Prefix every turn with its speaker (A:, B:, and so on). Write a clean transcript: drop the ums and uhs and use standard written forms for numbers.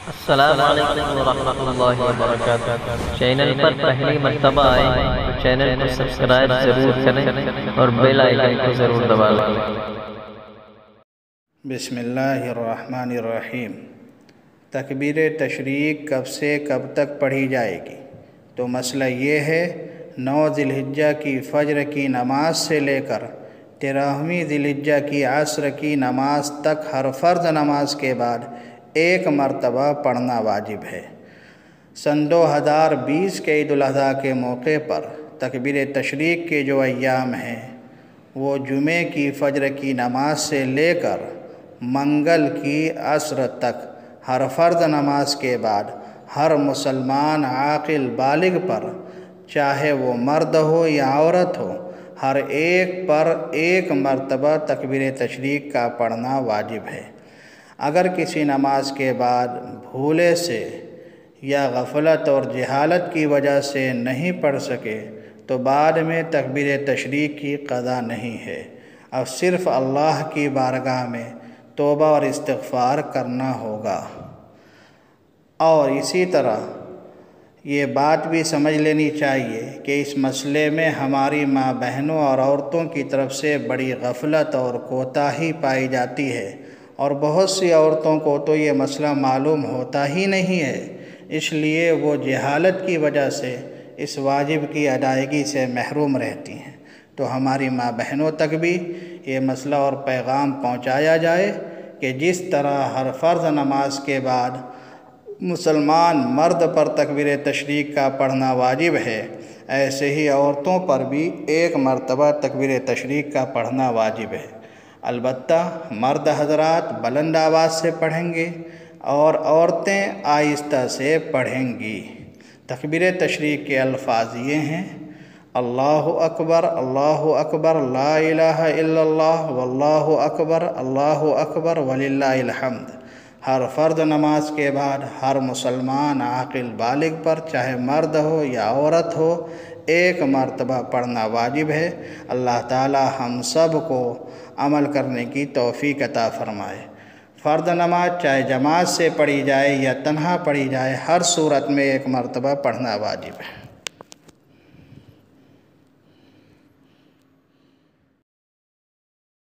A: السلام علیکم ورحمۃ اللہ وبرکاتہ۔ چینل پر پہلی مرتبہ آئے تو چینل کو سبسکرائب ضرور کریں اور بیل آئیکن کو ضرور دبا لیں۔
B: بسم اللہ الرحمن الرحیم۔ تکبیر تشریق کب سے کب تک پڑھی جائے گی؟ تو مسئلہ یہ ہے، 9 ذی الحجہ کی فجر کی نماز سے لے کر 13ویں ذی الحجہ کی عصر کی نماز تک ہر فرض نماز کے بعد ایک مرتبہ پڑھنا واجب ہے۔ سن 2020 کے عید الاضحیٰ کے موقع پر تکبیر تشریق کے جو ایام ہیں وہ جمعے کی فجر کی نماز سے لے کر منگل کی عصر تک ہر فرض نماز کے بعد ہر مسلمان عاقل بالغ پر، چاہے وہ مرد ہو یا عورت ہو، ہر ایک پر ایک مرتبہ تکبیر تشریق کا پڑھنا واجب ہے۔ اگر کسی نماز کے بعد بھولے سے یا غفلت اور جہالت کی وجہ سے نہیں پڑھ سکے تو بعد میں تکبیر تشریق کی قضا نہیں ہے، اب صرف اللہ کی بارگاہ میں توبہ اور استغفار کرنا ہوگا۔ اور اسی طرح یہ بات بھی سمجھ لینی چاہیے کہ اس مسئلے میں ہماری ماں بہنوں اور عورتوں کی طرف سے بڑی غفلت اور کوتاہی پائی جاتی ہے، اور بہت سی عورتوں کو تو یہ مسئلہ معلوم ہوتا ہی نہیں ہے، اس لیے وہ جہالت کی وجہ سے اس واجب کی ادائیگی سے محروم رہتی ہیں۔ تو ہماری ماں بہنوں تک بھی یہ مسئلہ اور پیغام پہنچایا جائے کہ جس طرح ہر فرض نماز کے بعد مسلمان مرد پر تکبیر تشریق کا پڑھنا واجب ہے، ایسے ہی عورتوں پر بھی ایک مرتبہ تکبیر تشریق کا پڑھنا واجب ہے۔ البتہ مرد حضرات بلند آواز سے پڑھیں گے اور عورتیں آہستہ سے پڑھیں گی۔ تکبیر تشریق کے الفاظ یہ ہیں: اللہ اکبر، اللہ اکبر، لا الہ الا اللہ، واللہ اکبر، اللہ اکبر، وللہ الحمد۔ ہر فرض نماز کے بعد ہر مسلمان عاقل بالغ پر، چاہے مرد ہو یا عورت ہو، ایک مرتبہ پڑھنا واجب ہے۔ اللہ تعالی ہم سب کو عمل کرنے کی توفیق عطا فرمائے۔ فرض نماز چاہے جماعت سے پڑھی جائے یا تنہا پڑھی جائے، ہر صورت میں ایک مرتبہ پڑھنا واجب ہے۔